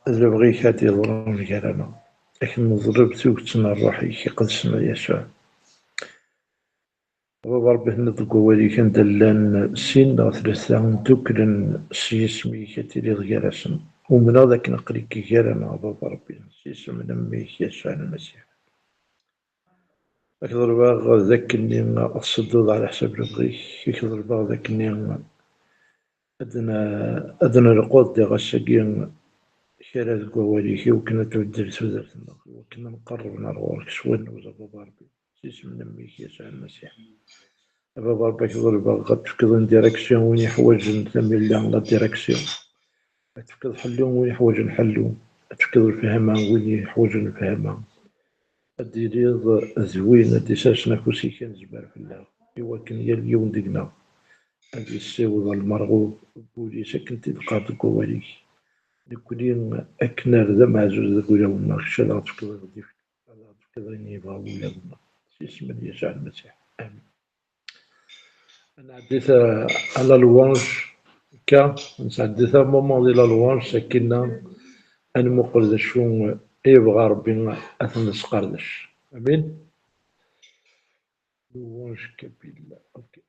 اللي بغيك هاد يضرون كرنا لكن نضرب توكتنا الروحي قدسنا يسوع وضربه نضقو ولي كان دلان سين أو ثلاثة دوكلن سيسمي كتيري غيرسن ومن هذاك نقريك كرنا بابا ربي سيسم من أميك يسوع المسيح أكثر باغ ذاك اللي الصدود على حساب البغيك أكثر باغ ذاك اللي أدنى القوت دي غساقين كرا ذكواليكي وكنا تبدل تودرتنا وكنا نقرب نروالك شوين نوزا بابا ربي سيسم من أميك يسوع المسيح بابا ربي كضر باغ تفكض ديريكسيون وين يحوج نتمي لا ديريكسيون تفكض حلو وين يحوج نحلو تفكض الفهمة وين يحوج نفهمها الديريض زوين الديساس نفسي كان زبار في الله إوا كان يا اليوم دقنا هادي السيوض المرغوب بولي سكنتي تقاط كواليك نكونين أكنار ذا معزوز ذا قولا ونا خشالا تفكض غدي تفكض نيفا ولا ونا سيسم يسوع المسيح آمين. أنا عديت على لوانج كا نسعديت مومون ديال لوانج سكنا أنا مقردش شو يبغى ربي أثنى سقردش أمين. لوانج كابيلا أوكي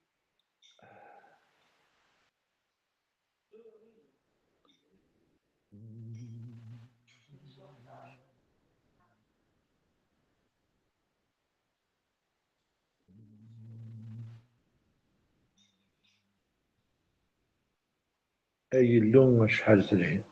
أي اللون شحال تلهي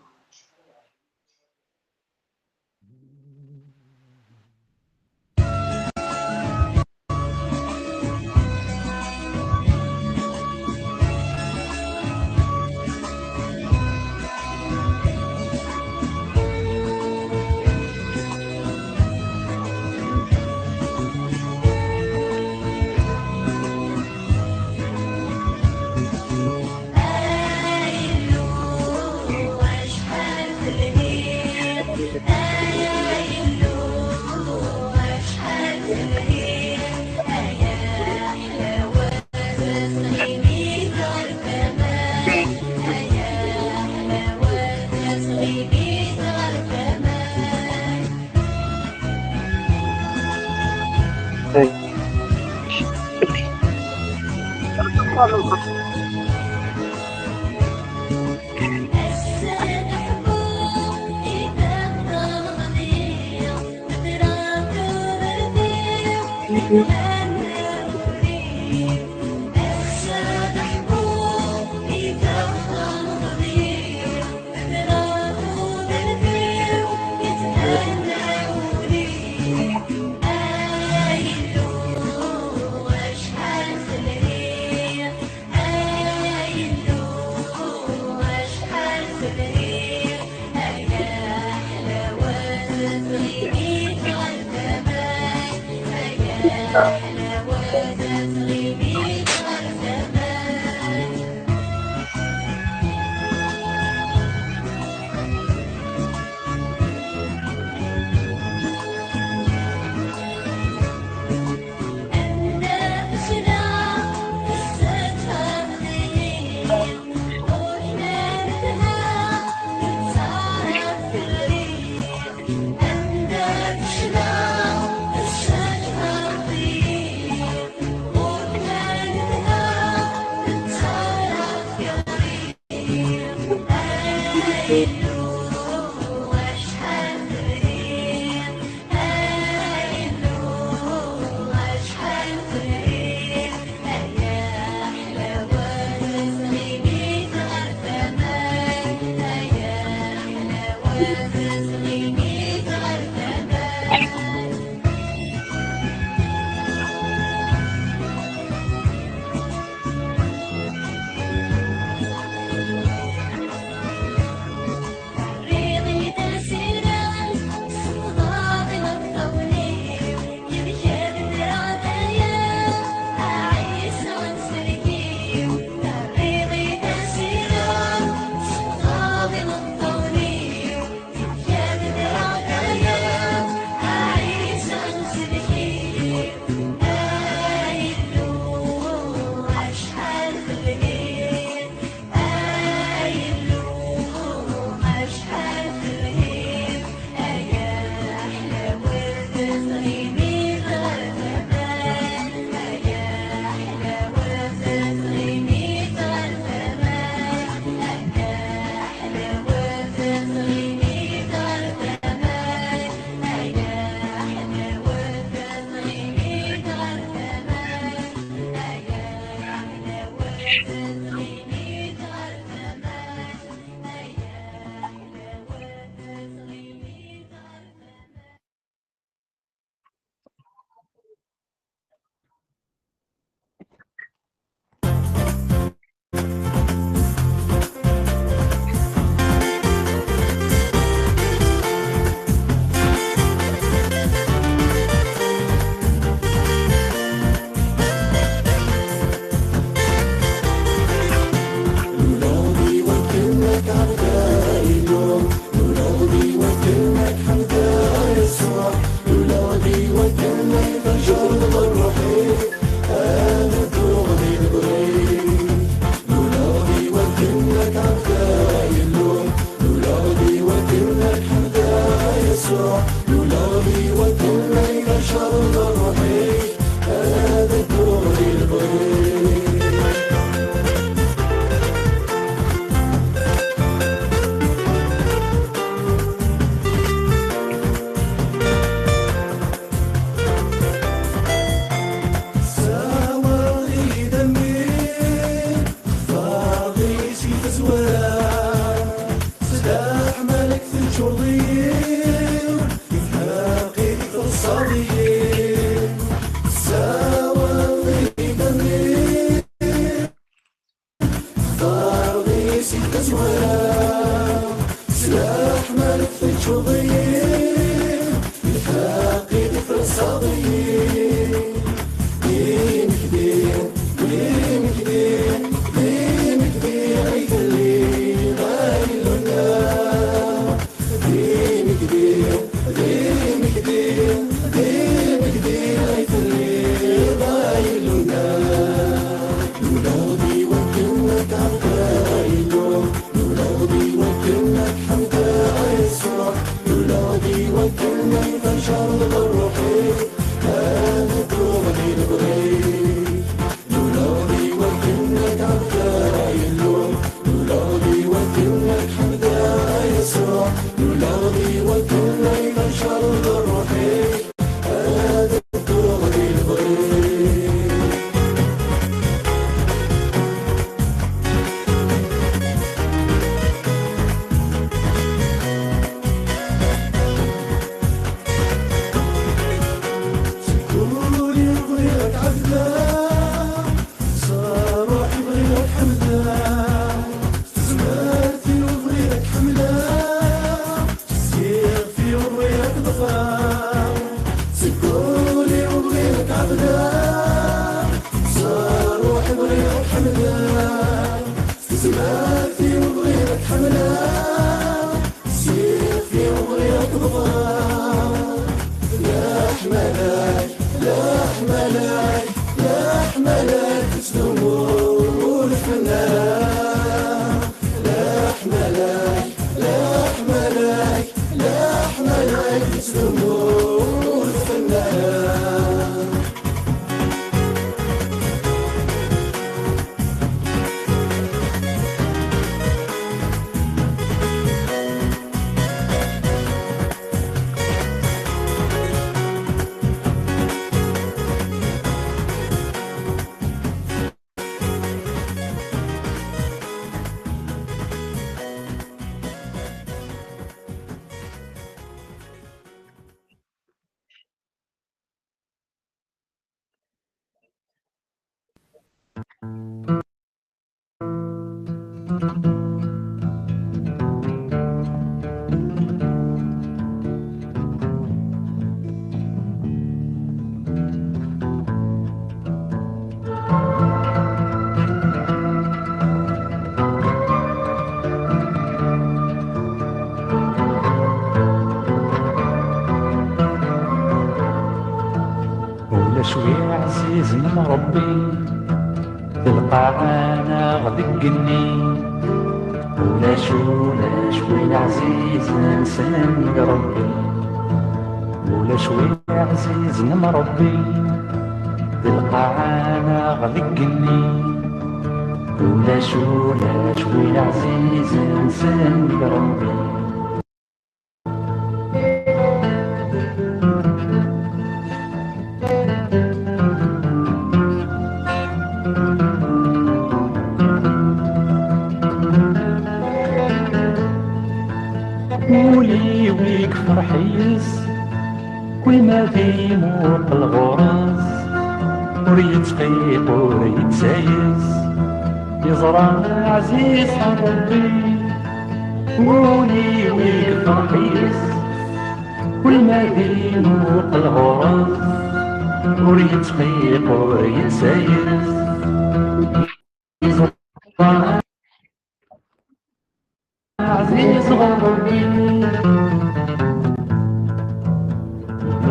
عزيز يصغر ربي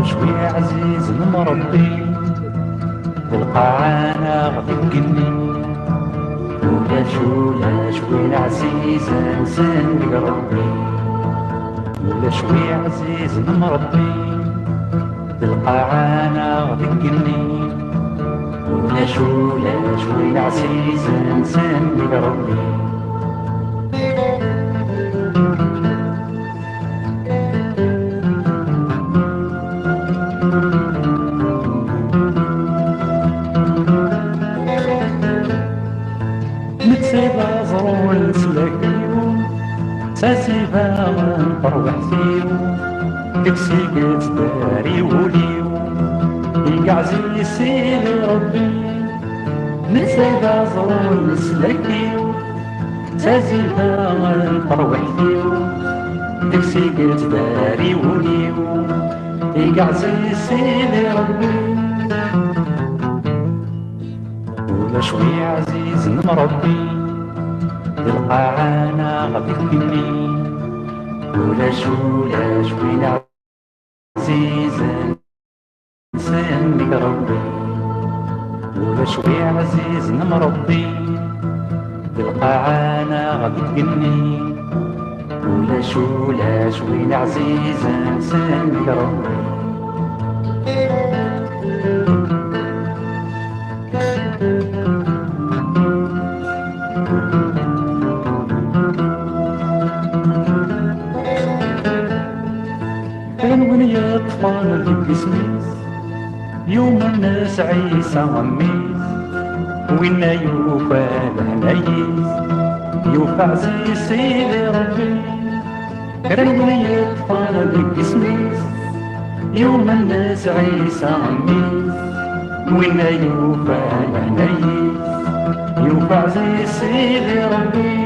شوي عزيز مربي القاعانة غادي تقني ولا شوي عزيز نسنق ربي ولا شوي عزيز مربي القاعانة غادي تقني ولا شوي عزيز نسنق ربي نتسيبا زرول نسلكيو ساسيبا نطروح فيو كسيقت داري وليو يقعزي سيدي ربي نتسيبا زرول نسلكيو ساسيبا نطروح فيو كسيقت داري وليو يقعزي سيدي ربي ولا شوي عزيز مربي القاعانة غادي تقني ولا شوي عزيز نسنق ربي ولا شوي عزيز مربي القاعانة غادي تقني ولا شوي عزيز نسنق ربي يا أطفال القسميس يوم الناس عيسى غميس وينا يوفى الهنايس يوفى عزيز سيدي ربي كرهنا يا أطفال القسميس يوم الناس عيسى غميس وينا يوفى الهنايس يوفى عزيز سيدي ربي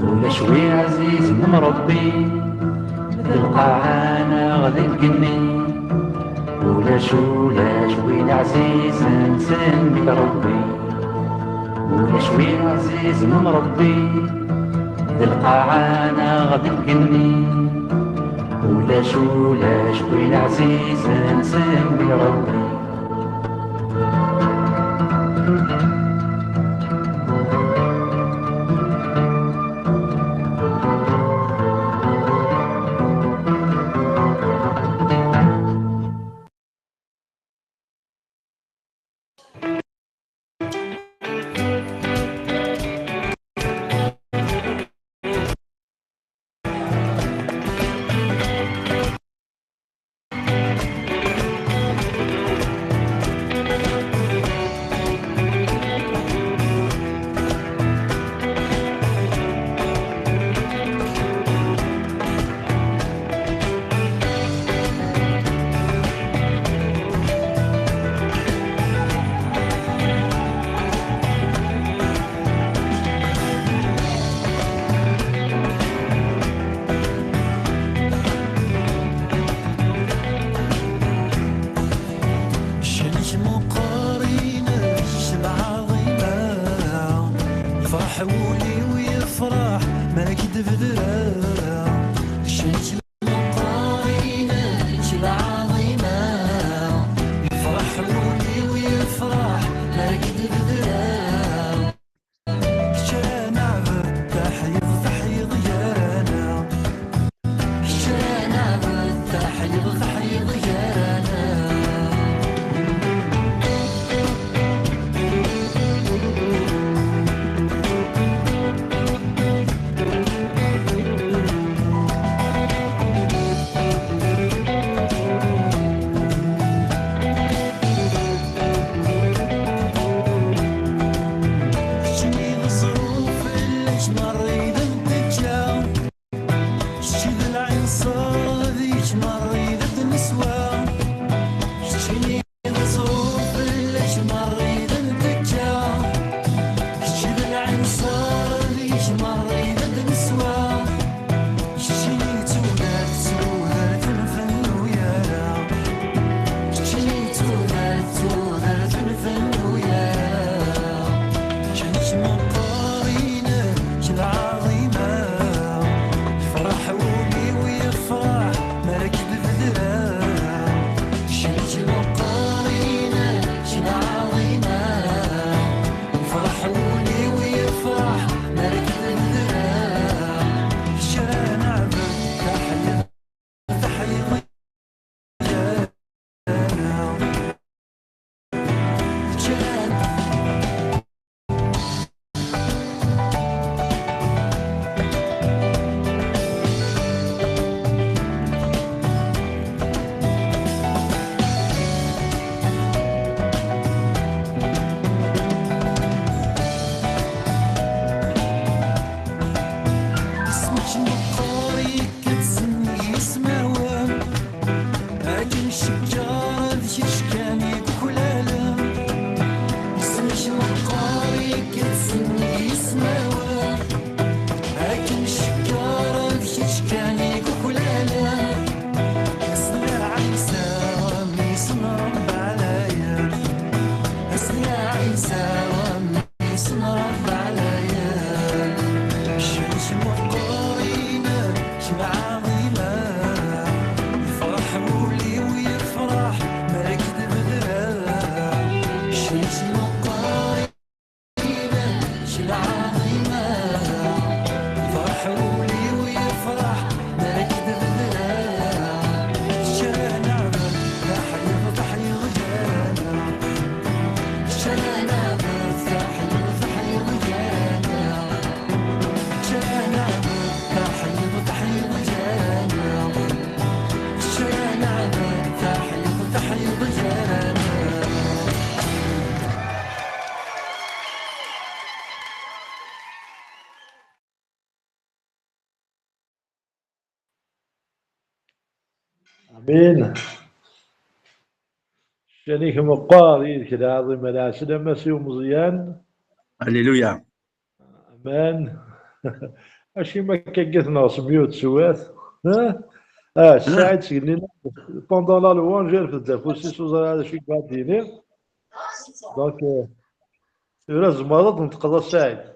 ولا شوي عزيز مربي القاعانة غادي تقني ولا شوي عزيز نسنق ربي ولا شوي عزيز مربي القاعانة غادي تقني ولا شوي عزيز نسنق ربي July. امين. شانيك مقار يدك العظيم على سلامة سيو مزيان. هللويا. امان. اشي ما كنقثنا سميوت سوات. ها الساعد سيدنا بوندون لا لوانجير في الدافوسي سوزا هذا شي قاعديني دونك لازم مرض نتقضى الساعد.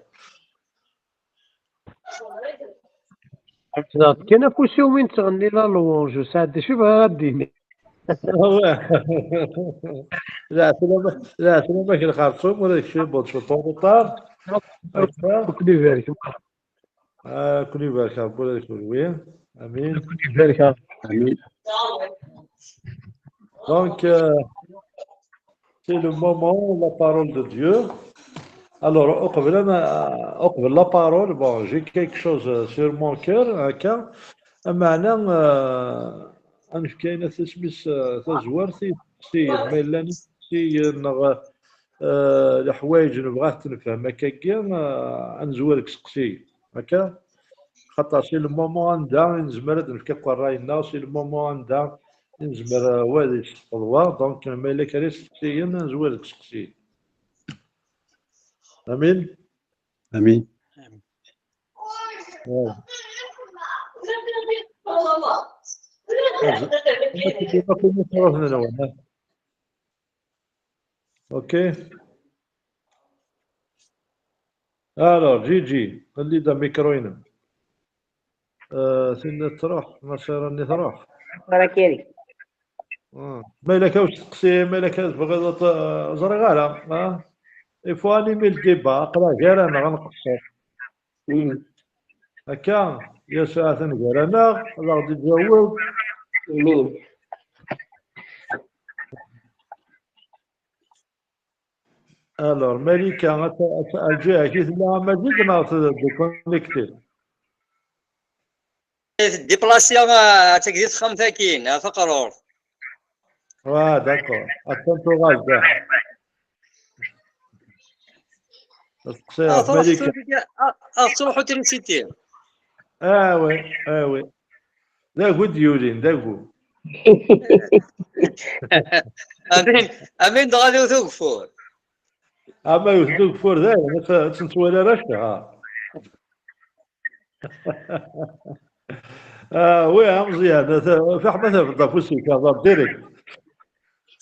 كاين فوسي وين تغني لا لونج سعد شوف غاديني. لا سلامة لا سلامة كي الخرطوم ولا شي بوت شو طوطار كوني بارك كل يبارك ربي ولا يكون وين. امين. كوني بارك. امين. Donc, c'est le moment, la parole de Dieu. Alors, au de la parole, bon, j'ai quelque chose sur mon cœur, هكا معنا أنا كاينة تسميس تزوارتي سيد ما إلا نغ الحوايج نبغاه تنفهم هكا كاع نزورك سقسي هكا خاطر سي المومون عندها نزمر نفكك راينا سي المومون عندها نزمر وادي الخطوة دونك ما إلا كان سقسي نزورك سقسي. امين. امين. اوكي. الو جي اللي دا ميكروين سنة تروح ما راني تروح راكيري ما إلا كاوش تقسي ما إلا كاوش بغيت زرغالة يفو انيمي الديبا اقرا غير انا غنقصر هكا يا ساعة غير انا غادي تجاوب. مين الور مليكة الجهة كي تبغى مجيد ما تكونيكتي ديبلاسيا تقدر تخمثا كاين فقرور. داكور اتنتو غالبا تقصير مليكة تروحوا تريسيتي. وي داكو ديولين داكو. امين غادي توقفوا اما يوثدوك فور ذا تنتوالى رشا وي مزيان في حماسة في الضفوسي كهضر ديريكت.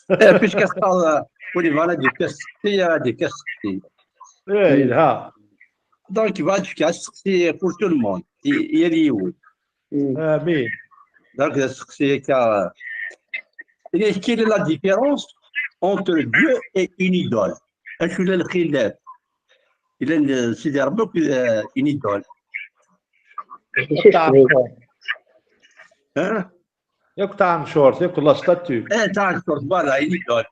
فاش كتقال ولي فوالا دي كاستي دي كاستي ها دونك بعد في كاستي بور تو الموند هي اليوم. امين. دونك السقسي كا كاين لا ديفيرونس اونتر ديو اي اون ايدول. اش ولا الخلاف الى سيدي ربك اون ايدول. ياك تاع شورت ياك لا ستاتيو تاع الشورت فوالا اون ايدول.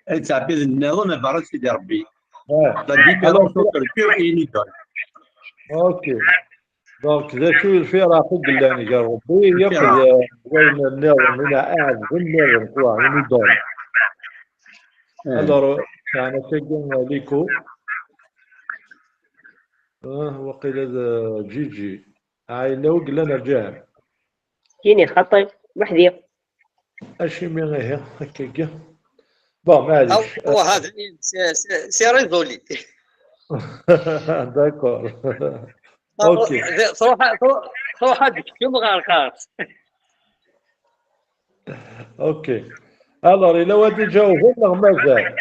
انت عبيد النظام فرض سيدي ربي. لا ديفيرونس اونتر ديو اي اون ايدول. اوكي دونك ذا شو الفرق قلاني قال ربي ياخذ وين النظام من قاعد النظام كوا اون ايدول. الور انا كان ليكو وقيل جي لو قلنا نرجع جيني خطي وحدي اشي من غير هكاك بون معليش. هذا سي ريزولي. داكور اوكي تروح هذيك كيما غاركارت. اوكي الور الا وادي جاوبوا ولا مازال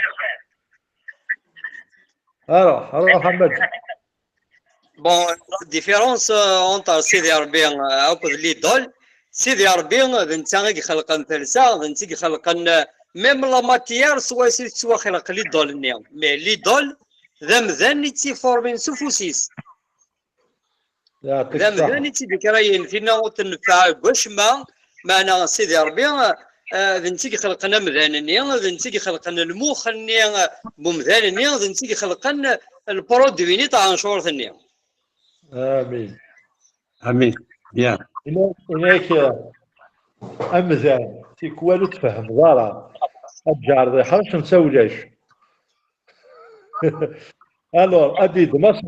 روح محمد. بون ديفيرونس اونتر سيدي ربي او لي دول سيدي ربي انت غي خلقن ثالثه انت خلقن ميم لا ماتيير سوا سوا خلق لي دول النيم مي لي دول ذا مذان تي فورمين سوفوسيس ذا مذان تي ذكرين فينا وتنفع باش ما معنا سيدي ربي ذنتي خلقنا مذانني ذنتي خلقنا المخ ني بمذانني ذنتي خلقنا البرودوي تاع نشور ثني. امين امين. بيان هناك امزان تيكوالو تفهم ضرر الجار ذي حرش نسوي ليش. الور ادي دمشق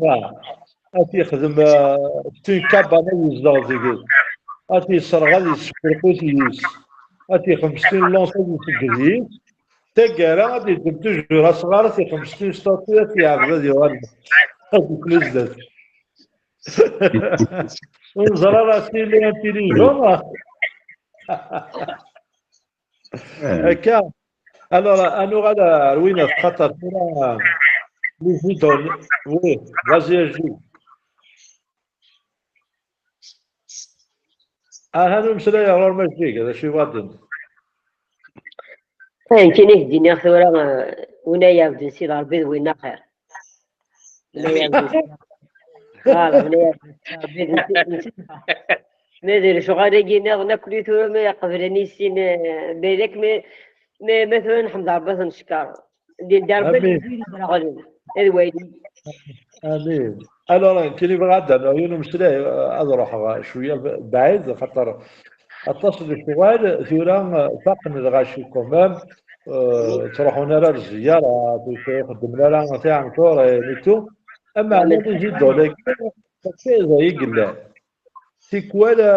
اتي خدم تين كابانا يزدغ زيكي اتي صرغ غادي يسفر قوسيس أتي 50 لونطو تقديم تقرا غادي يدير توجور صغار تي 50 ستاتيا تيعرض هذه هذوك لزاز ونزرى راسي لي انتيليجون هكا. الوغ انو غادا روينا خاطر لي زيدون وي فازي اجي هادو مسلايا غير ماشي هذا شي غادي يمكن يهديني ثورة ونايا بد نسير ربي وين خير ونايا بد فوالا ونايا بد ما ندير شغل كينا ناكل ثورة ما قبل نيسين بالك ما مثلا نحمد ربي نشكر ندير دربي هذا ويلي امين. الوغ كاين اللي غادا عيونو مسلايا نروح شويه بعيد خاطر اتصل الشغال ثورة فاقن الغاشي كومام تروحون لها الزيارة يخدم لها تاع مشورة نيتو اما على يزيدوا لك كيزا يقلا تيكوالا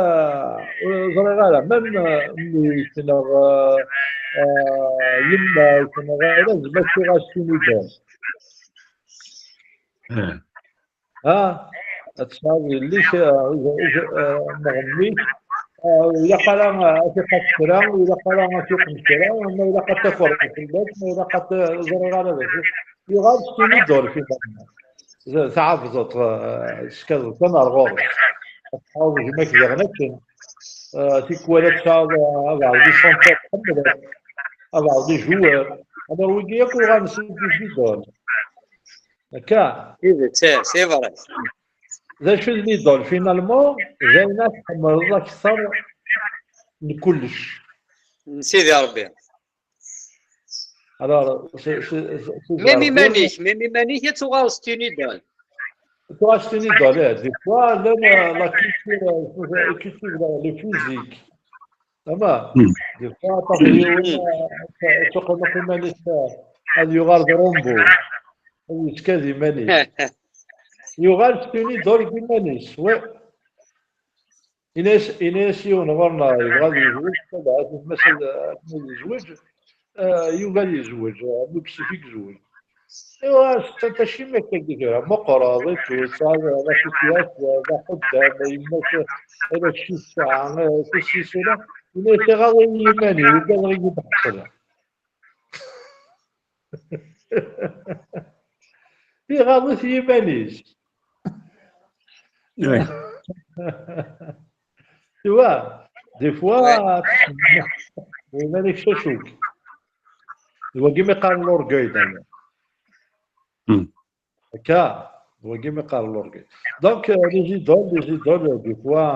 زرغالا ميم ملي كنا يما كنا لازم ماشي غاشيني دار تساوي ليش مغني وإذا قال أثقة كرام وإذا قال أثقة كرام وإذا إذا قد تفرق في البيت وإذا قد زرق على ذلك يغاد سوني دور في بالنا تعافظت شكل كما الغور تحاول هناك يغنكن تكوالت هذا عودي شونتات حملت هذا عودي جوار هذا هو يقول غاد سوني في دور هكا سي فري ذا شو اللي دول فينالمون جاي ناس تحمل اكثر من كلش سيدي ربي الوغ ميمي مانيش يتوغال ستوني دال تواشتني دول دي فوا لنا لا كولتور لي فيزيك اما دي فوا تقول لك مانيش هذا يغار رومبو هذا كذي مانيش يغال ستوني دور كيمانيش و إناس يونغرنا يبغى يزوج هذا مثلا يزوج يبغى يزوج نفسي فيك زوج ايوا انت شي ما كدير مقراضي توصل لا سياسه لا قدام ما يماش هذا الشيء ساعه كلشي سنه الناس غادي يماني وكان غادي يبحث في غادي يمانيش tu vois, des fois, il a des chouchous. Il va me parler l'orgueil d'ailleurs. Car, il va me parler l'orgueil. Donc, les idoles, des fois,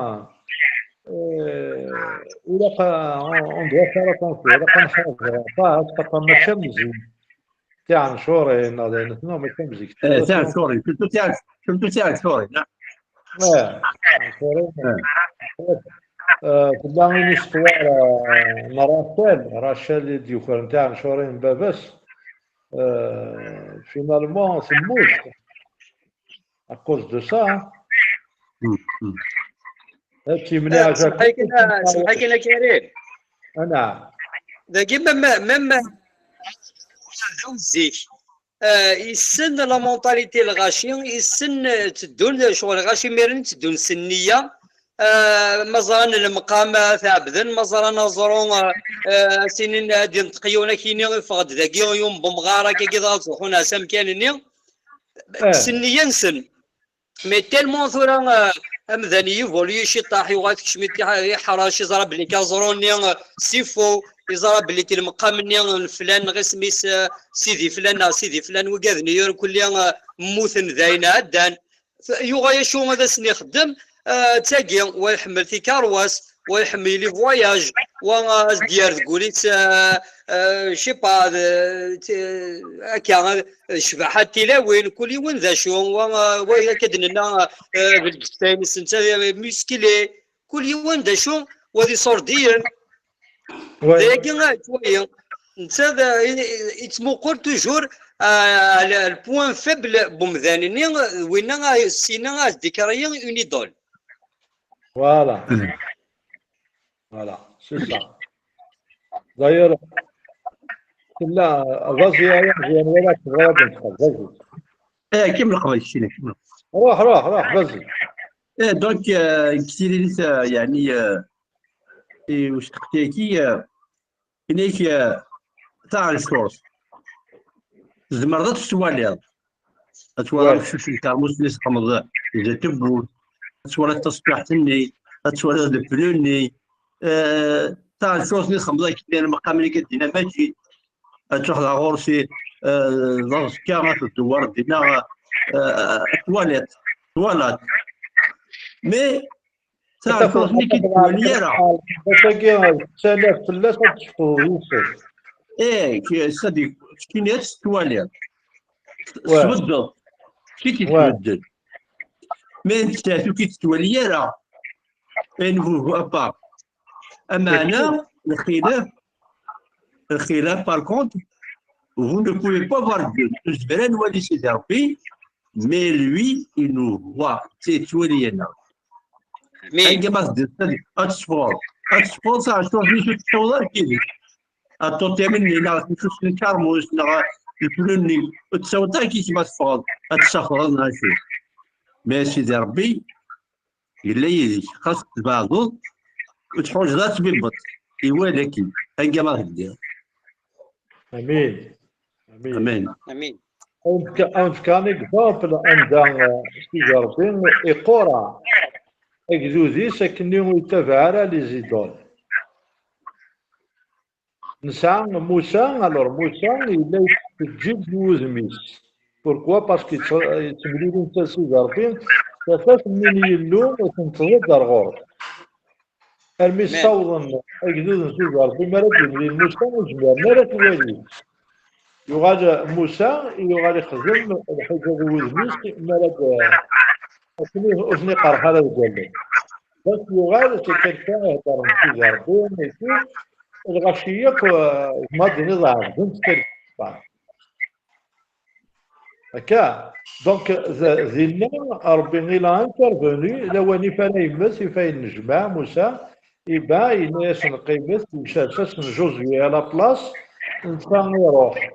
on doit faire attention. On ne doit pas faire ما تشمزي. تاع شوري نادين نو ما تشمزي. تاع شوري كنتو تاع شوري نعم. تبان نستوار راشال ديوكر نتاع شهرين باباس فينالمون تموت اكوز دو سا هادشي من عجب سمحك انا كريم انا داكي ميم زيك يسن لا مونطاليتي الغاشي يسن تدون شغل غاشي ميرن تدون سنيه مزران المقام تاع بذن مزران نظرون سنين هادي نتقيونا كيني فغد ذاكي يوم بمغاره كي ضاصحونا سمكانني سنيه نسن مي تيلمون ثورا امذاني يفولي شي طاح يغات كشميت حراشي زرا بلي كازروني سيفو يزرا بلي كي المقام ني فلان غير سميس سيدي فلان وكاذني كل موثن ذاينا عدان يوغا يشو هذا سني خدم تاقي ويحمل في كارواس ويحمل لي فواياج وديار تقولي شي با هكا شبحة تلاوين كل وين ذا شو وكدنا بالجتين السنتة مشكلة كل وين ذا شو وذي صردين ذاك شوية انت يتموقر توجور البوان فيبل بومذاني وين سينا ذكريا اون ايدول Voilà, c'est ça. داير لا غازي يعني ولا تبغى تدخل غازي كيما قبل الشيء كيما روح غازي دونك كثير يعني واش تحكي هناك تاع الشورس زمرضت السواليض اتوالى في الكرموس اللي تقمض اذا تبوت اتوالى التصبيح تني اتوالى البلوني تاع الشورس اللي خمضه كثير المقام اللي كدينا ماشي تروح لغورسي ضغط كامل الدوار دينا تواليت مي تاع الشورس اللي كتولي راه باش تسالف فلاس تشوفو يوسف صديق كاين تواليت تبدل كي تتبدل ما انت كي تتولي راه نفوه ابار اما انا الخلاف par contre vous ne pouvez pas voir Dieu الجبران ولي سيدي ربي mais lui il nous voit c'est تولي انا امين ما صدق اتسفور صح شو في التوضيح كذي التوتي مني لا نشوف الكارموس لا الفلوني تسوتا كي تبغى تفوض اتسفر لنا شو ما سيدي ربي الا يدي خاصك تبعضو وتحوج لا تبلبط ايوا لكن هكا ما تدير امين امين انت كان اكزامبل عند سيدي ربي ايقورا اكزوزي ساكنين ويتابع على لي زيدون نسعى موسى الور موسى الا تجيب وزميس بوركوا باسكو تمرين انت سيدي ربي كيفاش من يلوم وتنتظر غور المستوضن اكزوز سيدي ربي ما راه يمري موسى وجبر ما راه توالي يغادر موسى يغادر يخدم الحجه وزميس ما راه أثني قرحة الجلد بس يغادر تكلفة يهدر سيدي ربي ماشي الغشية ما ديني ضعف دون تكلفة هكا دونك زينا ربي غيلا انترفوني لواني فانا يمس يفاين نجمع موسى يبا يناس نقيمس يمشى جوزوي على بلاص نتا يروح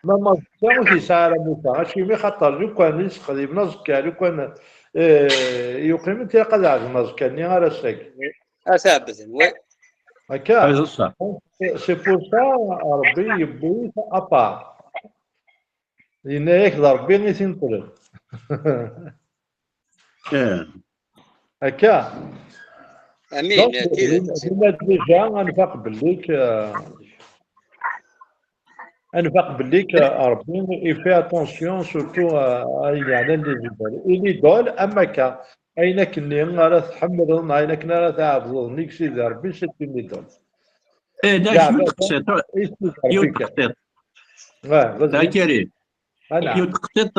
ما كانوش يسعى موسى هادشي مي خاطر لو كان يسقي نزكى لو كان يقيم انت قد عزم نزكى على ساك اسابدا وي هكا سي بور سا ربي يبوي ابار ينايك ربي غير تنطلب هكا امين ديما ديجا غنفاق بليك ربي يفي اتونسيون سورتو على لي دول اما كا اينك اللي راه تحمل اينك راه تعبد نيك سيدي ربي سي لي دول لا شو تقصيت يوتقطيط لا كريم يوتقطيط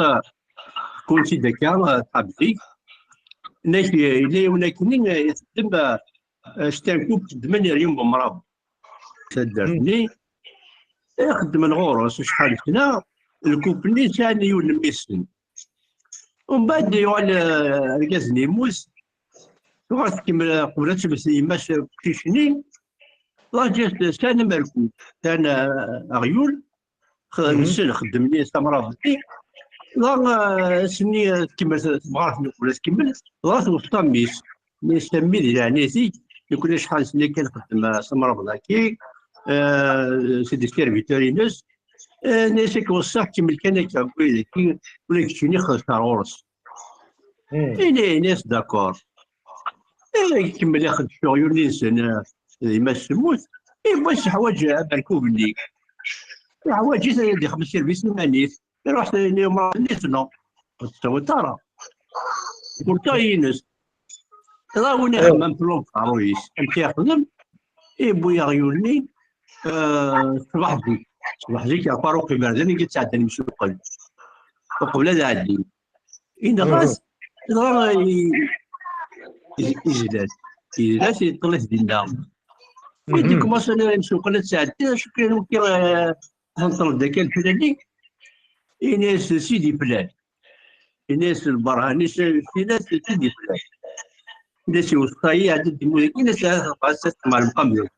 كون شي دكا حبيبي ناكي اللي ولكن يخدم ستانكوب 8 يوم بمرض صدقني يخدم الغورس شحال هنا الكوبني ثاني يولم يسلم ومن بعد يوال ركازني موس وغاس كيما قبل تبس يماش كيشني الله جات ثاني مركوب ثاني اغيول نسل خدمني استمرضتي لا سني كيما تبغى ولا تكمل راه توصل ميس نسمي يعني زيد يكون شحال سني كنخدم استمرض ذاكي سيدي سيرفيتورينوس نسيك وصح كيما كان كاكوي ولا كيشني خلص كارورس إني ناس داكور كيما اللي ياخذ شغل نيسان ما سموت باش حوايج بركوب لي حوايج يدي خمس سيرفيس مانيس رحت اليوم نيسنا تسوي ترى مرتاينس راه وين خمم بلون كارويس انت يخدم بويا غيولني صباح ذيك فاروق المرداني قلت تعدني مش القلب وقبل هذا عدي إن غاز إجلاس يطلع دينا ويديك مثلا نسوق أنا ساعتين شكرا ممكن نطلب ذاك الفلاني ناس سيدي فلان ناس البرهاني في ناس سيدي فلان ناس وسطايا عدد ناس خاصة مع المقام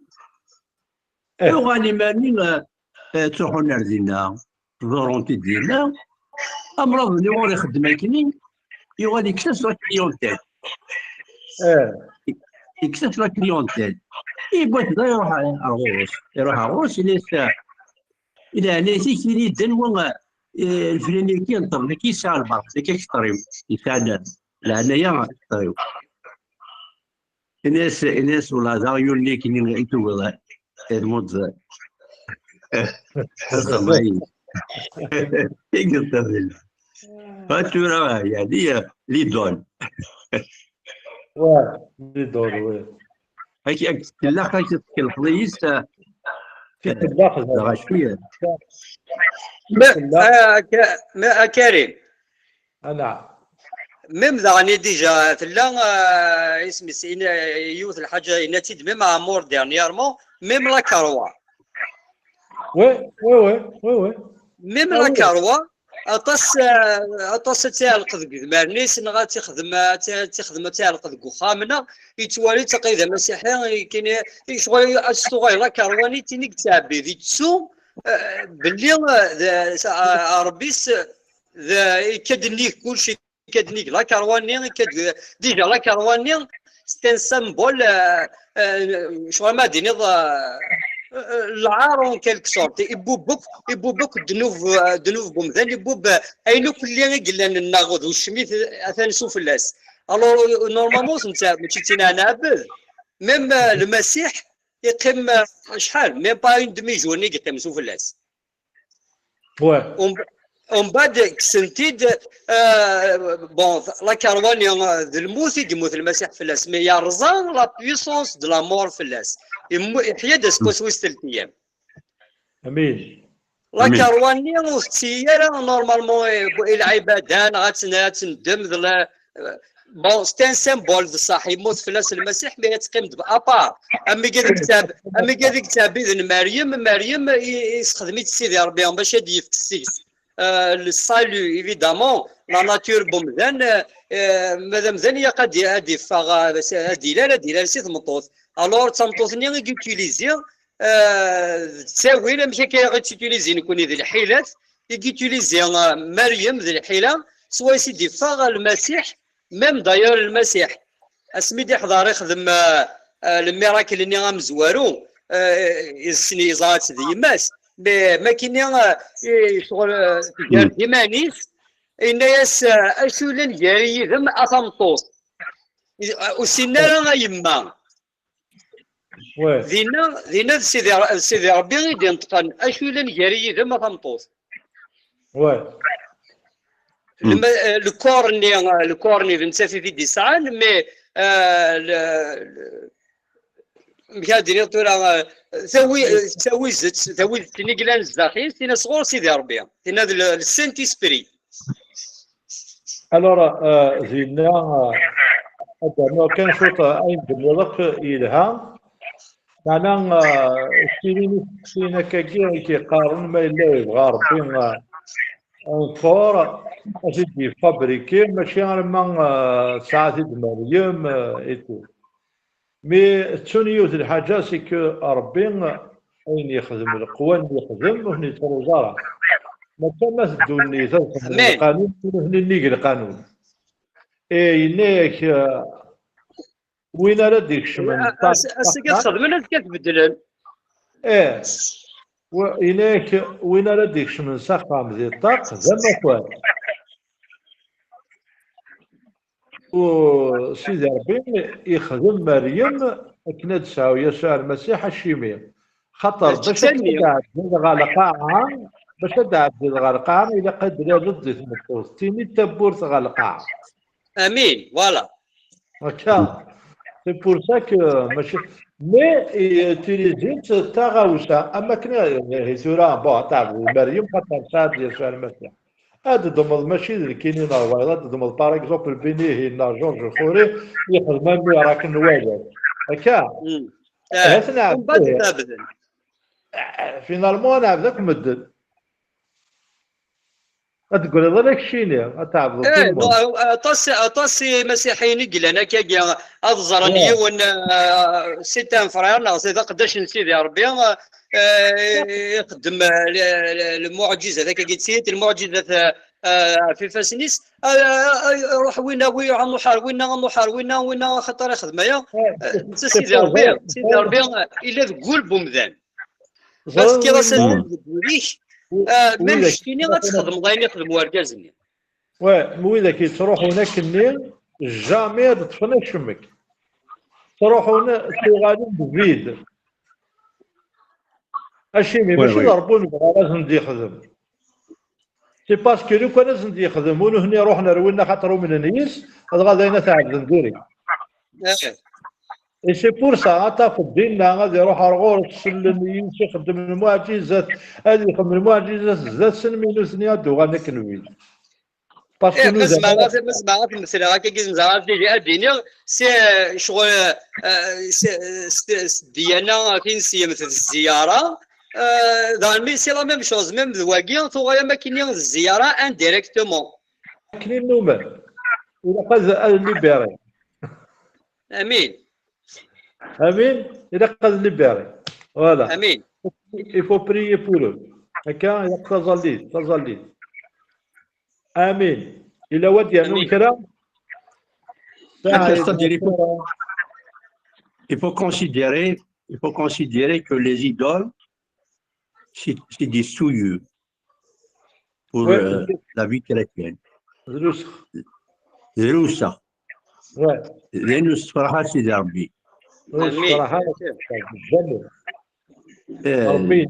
وغاني ماني تروحوا نردينا فولونتي ديالنا امراض اللي غادي يخدم هكني يغادي يكتسب لا كليونتيل يكتسب لا كليونتيل يبغى كذا يروح عروس الى ناسي كيلي دنوا الفلاني كينطر كيساع البرق كيكطريو يساعد العنايه كيكطريو الناس ولا دا يولي كاين يتوغ المود هذا ما يقدر فاتورا يعني ليدول ليدول وي هاكي لا خايف الخليس في الداخل دغا شويه ما كريم نعم ميم ذاني ديجا تلا اسمي سين يوث الحاجه نتيد ميم امور ديرنييرمون ميم لا كاروا وي ميم لا كاروا اطاس تعلق ذك مارنيس نغا تخدم تعلق ذك وخامنا يتوالي تقيد مسيحي كاين شغل الصغير لا كارواني تينيك تعبي ذي تسو باللي ربيس كدنيك كلشي كدنيك لا كارواني ديجا لا كارواني ستان سامبول شغل ما ديني العار كالك سورت يبوبك دنوف بومذان يبوب اينو كلي قلنا الناغوض والشميت اثاني سوف اللاس الو نورمالمون انت ماشي تينا نابذ ميم المسيح يقيم شحال ميم با اون دمي جورني يقيم سوف اللاس ومن بعد كسنتيد بون لا كارواني الموت يموت المسيح في اللاس مي يرزان لا بويسونس دو لا مور في اللاس يحيى داسكوس وسط 3 ايام. امين. لا كارواني وستيرا نورمالمون العبادان غتندم بون ستان سيمبول صح يموت في لاس المسيح مي يتقيم بابار اما كذا كتاب اذن مريم يستخدميت سيدي ربي باش هادي يفكسيس السالو ايفيدامون لا ناتور بومذان مادام ذانيه قد هادي فاغا هادي لا سي ثمطوط الور تمطوطني يوتيليزي تساوي ماشي كيغيتيليزي نكون ذي الحيلات يوتيليزي مريم ذي الحيله سوا سيدي فاغ المسيح ميم دايور المسيح اسميدي حضار يخدم الميراكل اللي غامزوارو السني زات ذي ماس ما كاين شغل ديمانيس الناس اشولن جاري ذم اثمطوس وسينا غيما ذينا سيدي ربي غيدي ينطقن اشولن جاري ذم اثمطوس الكورني بنسافي في ديسان مي مكادير ترى ثوي تنيكلان الزاخين تينا صغور سيدي ربي تينا السنتي سبري الور زينا هذا كان شوط اين بالوقت يلها معنا سينا كيقارن ما الا يبغى ربي انفور اجي فابريكي ماشي لما ساعات مريم ايتو مي تونيوت الحاجه سي كو ربي اين يخدم القوى اللي يخدم وهني الوزاره ما كان تدوني القانون هني نيجي القانون اي نيك وين راه ديك الشمال كتخدم ولا كتبدل وإليك وين رديك شمن سقام ذي الطاق زعما كوان وسيدي ربي يخدم مريم كنا تساوي يسوع المسيح الشيمية خاطر باش تدعت غالقاعة باش تدعت غالقاعة إلا قدر ضد المطوس تيني تبور غالقاعة امين فوالا هكا سي بور سا كو ماشي مي تيليزيت تاغاوسا اما كنا هيسورا بون تاع مريم خاطر صاد يسوع المسيح هذا ضمن ماشي الكينين الوايضات ضمن باغ اكزومبل بيني هنا جورج خوري يخدم مي راك نواجه هكا هسنا فينالمون هذاك مدد تقول لك شيني تعرف طاسي مسيحيين قال انا كي الزرنيه وان سيتان فريرنا سي قداش نسيدي ربي يقدم المعجزه ذاك قلت المعجزه في فاسنيس روح وين غنحار وين خطر يخدم يا سيدي ربي الا تقول بومذان بس كي راس تقوليش ميم شتيني غتخدم ضاين يخدم وركازني وإذا كي تروح هناك النيل جامي تطفنا شمك تروح هنا غادي بفيد اشيمي ماشي ضربوني لازم ندي يخدم سي باسكو لو كان لازم ندي يخدم هنا روحنا روينا خاطر من النيس غادي نتاعب نديري اي سي بور سا تاخذ ديننا غادي يروح رغور تسلم يمشي يخدم المعجزات هذه يخدم المعجزات زاد سنميلو سنيادو غادي نكنوي باسكو مسمع مثلا هكا كي زعما في الدنيا سي شغل ديالنا كاين سي مثل الزياره دارمي سي لا ميم شوز ميم ذواكي ثوغا ما كاين الزياره انديريكتومون كاين نومال ولا قاد ليبيري امين الا قاد ليبيري فوالا امين يفو بريي بورو هكا تظليت امين الى ودي انو الكلام il faut considérer que les idoles c'est des souillures pour la vie chrétienne. دروسة لأنه الصراحة سيدي ربي الصراحة ربي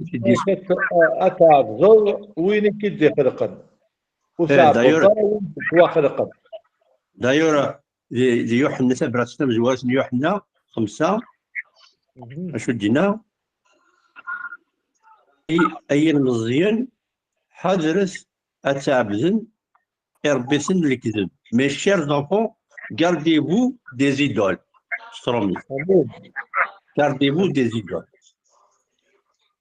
أتعب زر وين كيدي خلقا دايور يوحنا سبرة مزواج يوحنا 5 أشو دينا أي مزيان حضرس أتعبزن إربسن الكذب mes chers enfants gardez-vous des idoles gardez-vous des idoles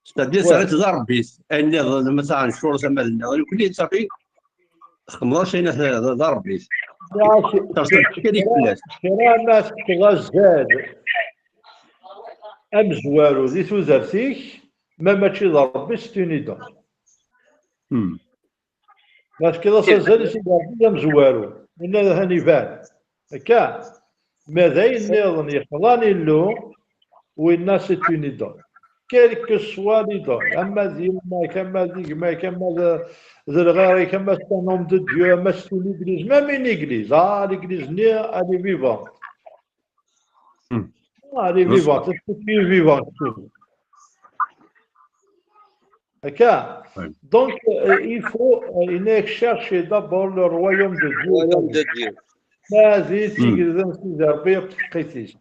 c'est-à-dire ça راه ربي أن مثلا شهور زمان كل يتصافي 15 سنة ربي كرا الناس كغزال أمزوالو ذي توزرتيك ماشي ضربي ستونيدا باش كذا سازال سيدي ربي أمزوالو من هذا هنيفان هكا ماذا ينظن يخلاني اللو والناس ستونيدا كيلك سوا ليدون اما ذي ما كما ذيك ما كما ذي الغير كما ستانوم دو ديو ما ستو ليغليز ما من ليغليز ليغليز ني الي فيفون الي فيفون تسكي فيفون هكا دونك il faut il chercher d'abord le royaume de Dieu ما ذي تيغزن سيدي ربي بتقيتيش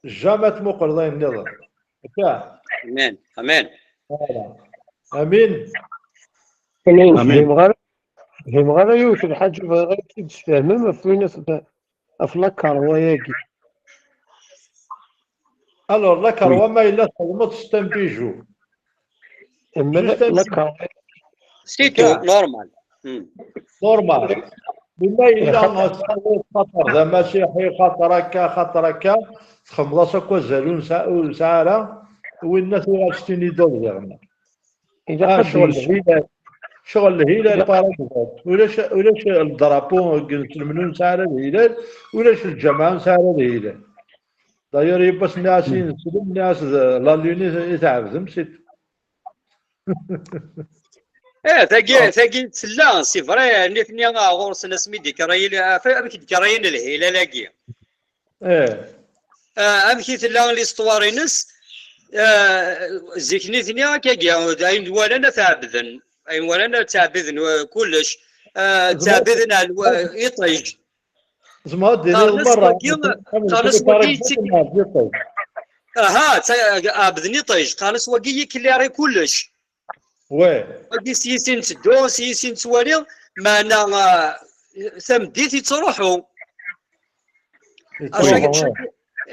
جامع مقرضين النظر هكا امين يبغى يوسف الحاج بغا تفهم ما فينا في لاكاروا ياكي الو لاكاروا ما الا صدمت ستنبيجو اما لاكاروا سيتو نورمال بما الا خطر ذا مسيحي خطر هكا تخمض هكا زالون ساعه والناس غاشتيني دول زعما اذا شغل الهلال بارادوات ولاش الدرابو قلت المنون ساعه الهلال ولاش الجماعه ساعه الهلال داير يبس الناس ينسلم الناس لا لوني يتعبزم سيت ثقي تسلا سي فري نيفني غورس ناس ميدي كرايل فامك كراين الهلال لاقي امشي تلا ليستوارينس زيكنيتني كاكيا اين ولا تعبذن اين ولا تعبذن كلش تعبذن يطيج زعما ديري المره خالص وكي عبذني طيج خالص وكي كلاري كلش وكي سيسين تدو سيسين توالي معنا ثمديتي تروحوا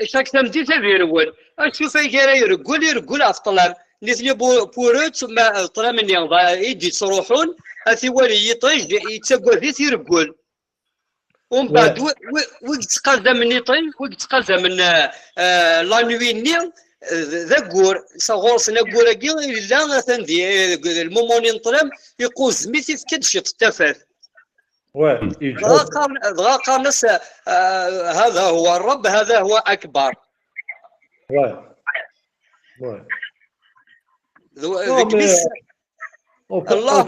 شاك تمديت يرول اشوف كيرا يرقل افطلام نثني بورت ما طلع مني يدي تروحون اثي ولي يطيج يتسقى فيه يرقل ومن بعد وقت قازا من يطيج وقت قازا من لا نويني ذاكور صغورس ناكور كي لا ثندي الموموني نطلم يقول زميتي فكدش تتفاف دغا قامس هذا هو الرب هذا هو اكبر الله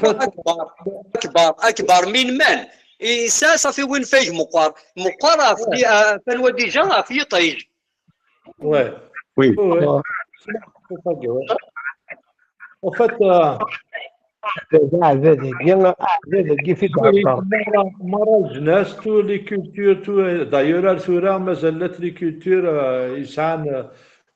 اكبر اكبر من إيسا صافي وين فيه مقار في فنوا ديجا في طيج وي وفات هذا في دار مرة جناس تو لي كولتور تو دايور ثورة مازالت لي كولتور يسعان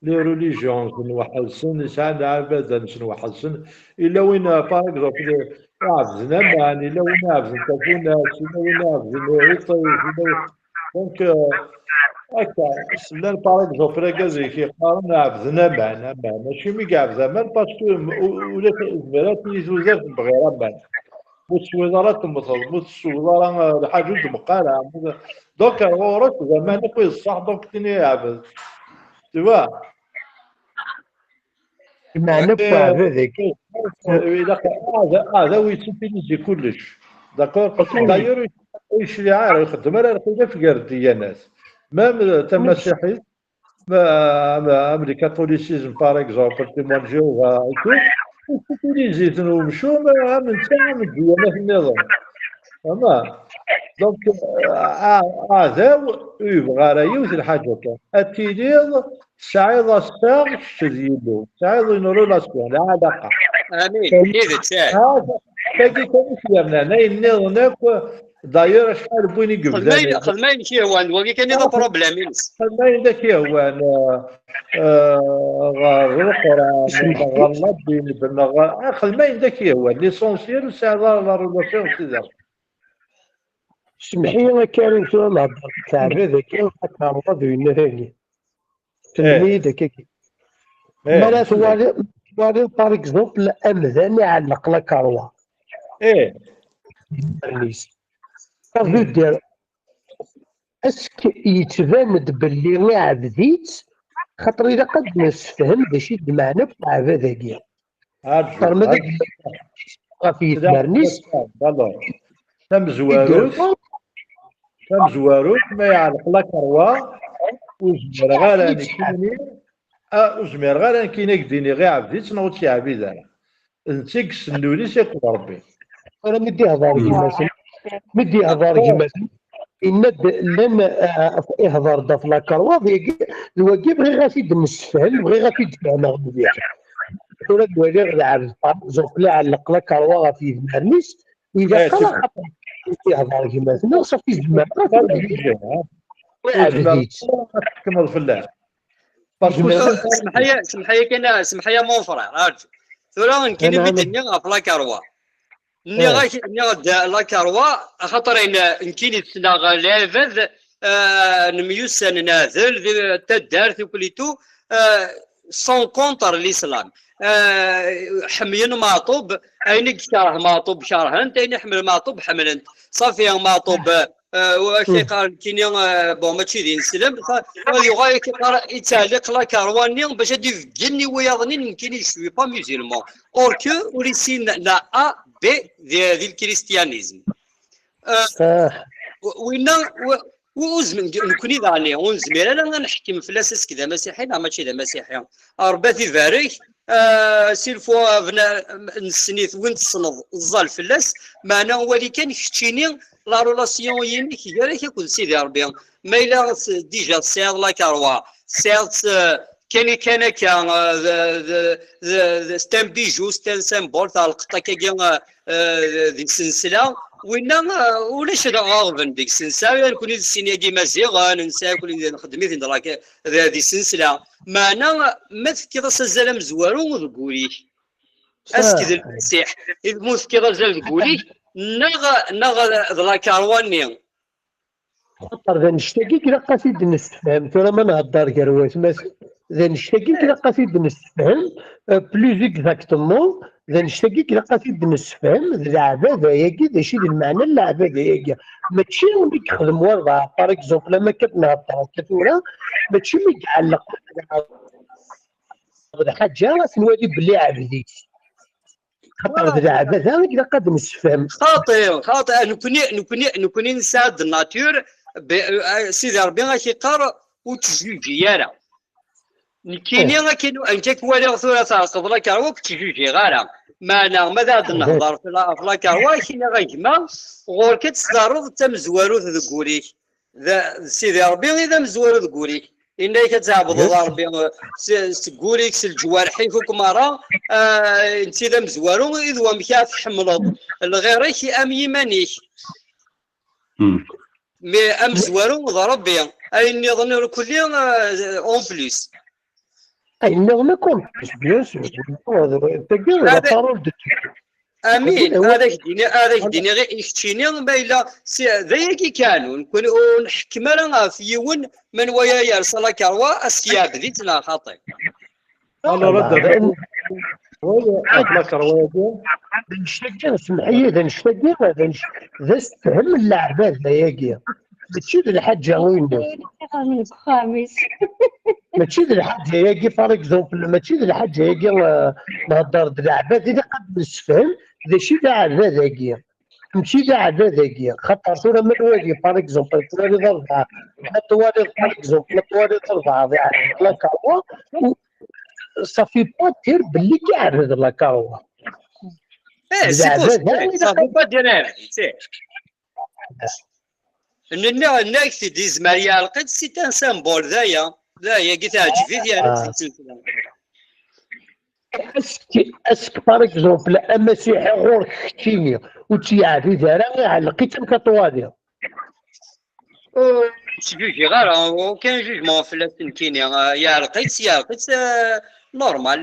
لي ريليجيون نوحلسن يسعان عبادة نوحلسن إلا وين باغ اكزومبل عبزنا يعني إلا وين عبزن تكون إلا وين عبزن يطيب دونك هكا سلان باغ اكزومبل كازي كيقارن عبزنا معنا ماشي مي كاع زمان باسكو ولات الازميرات يزوزات بغير بان متسويضارات متسويضارا الحاجة مقالة دونك غورك زمان كويس الصح دونك تني يعبد توا معنى هذاك هذا ويتسيبيليزي كلش داكور دايور يشري عارف يخدم راه في كاع الديانات مام تا مسيحي امريكا كاثوليسيزم باغ اكزومبل تيمون جيوفا يتسيبيليزي تنومشو من ساعه من الديانات النظام فما دونك هذا يبغى راه يوث الحاجه التيليض سعيد الساق شديدو سعيد ينورو لاسكون لا علاقه امين كيف هذا باقي كان يسلمنا نايل داير شحال بويني قبل خدمين كي هو وكي كان هذا بروبليم خدمين ذاك هو غلط بين خدمين ذاك هو ليسونسيال ساعه لا ريلاسيون سيزار سمحي لي كريم شنو نهضر تاع هذاك كان رضي ثاني تلميذ هكاك مرات توالي باغ اكزومبل امذان يعلق لا كاروا النيس كيفاش دير اسك يتبان باللي غير عبديت خاطر الا قد نفهم باش المعنى تاع هذاك خاطر ما داك في تمرنيس تم زواروت ما يعلق لا كاروا وزمير غير كيني وزمير غير كيني كديني غير عبديت نوض شي عبيد انا انت كسنولي سيكون ربي انا مدي هضار كيما إن لم يهضر ضف لا كاروا الواجب غير غافي نستفهم غير غافي تفهم مليح ولا دوالي غير عارف زوق لا علق لا كاروا غافي يفهمنيش وإذا قرا يهضر كيما تما صافي زعما كمل في الله سمح لي مون فرير راجل ثورا كاين الدنيا في لا كاروا ني لا كاروا خاطر كاين تسنا لافذ نميوسن نازل تدارت وكليتو سون كونتر الاسلام حميين ماطوب اين شرح ماطوب شرحنت اين حمل ماطوب حملنت صافي ماطوب واش قال كاين بون ماشي دين السلام يغاي كيقرا يتعلق لا كارواني باش هادي جني ويظني يمكن يشوي با ميزيلمون اور كو وريسين لا ا بي ديال الكريستيانيزم وين وزمن نكوني ضاني ونزمير انا نحكم في الاساس كذا مسيحي لا ماشي ذا مسيحي رباتي فاريك سيلفوا بنا نسنيت وين تصنض الظل فلاس معنا هو اللي كان يختيني لا رولاسيون يمي كي قال لك يكون سيدي ربي ما الا ديجا سير لا كاروا سيرت كان ستام بيجو ستام سامبول تاع القطه كي ديك السلسله وين ولاش غاضبن ديك السلسله نكون السينيا كيما زيغ ننسى كل نخدمي دراك هذه السلسله معنا ما تفكر سزال مزوارو وذكوري اسكي المسيح الموت كي غزال ذكوري نغ لا كارواني خاطر ذا نشتاقي كي قصيد نستفهم ترى ما نهضر كروات ذا نشتاقي كي قصيد نستفهم بلوز اكزاكتومون ذا نشتاقي كي قصيد نستفهم العباده ياكي ذا شي المعنى العباده ياكي ماشي ملي كيخدم وضع باغ اكزومبل ما كتنهضر كتورا ماشي ملي كيعلق الحاجه نولي بلي عبدي خاطر العباد هذاك الا قد نسفهم خاطئ نكوني نساعد الناتور سيدي ربي غيقار وتجوجي يالا كيني غاكينو انت كوالي ثورة تعقب لا كاروا كتجوجي غارة معنا ماذا غادي نهضر في لا كاروا كيني غيجمع غور كتستعرض تمزوارو ذكوريك سيدي ربي اذا مزوارو ذكوريك إنك كتعبد ربي تقوليك الجوارحي فوق مرة انت اذا مزوارو اذا ومكا تحملض الغيريك ام يمانيك مي ام زوارو ربي اي نظن كلي اون بليس اي نغمة كومبليس بيان سور امين هذاك ديني غير يختيني بايلا ذاك كانوا نكون نحكم راه في يون من ويا يرسل كروا اسكيا بديتنا خاطئ انا رد هو اطلق روايه نشتاق سمحيه ذا استهم اللعبه ذايا ماشي الحاجه وين خامس ماشي الحاجه ياكي فار اكزومبل ماشي الحاجه ياكي نهضر اللعبه اذا قد نسفهم ذا شي تاع ذاكي ماشي تاع ذاكي خاطر صوره من واجي فار اكزومبل طوالي ضربه طوالي فار اكزومبل طوالي ضربه لا كاروا صافي با دير باللي كاع هذا لا كاروا صافي با دير سي ناكتي ديز ماريا القدس سي ان سامبول ذايا قلت عجبي ديالك السلسله اسك باغ اكزومبل المسيحي غور كتيني وتيعرفي دارا لقيت كطوالي جوج غير وكان جوجمون في التنكيني يا لقيت نورمال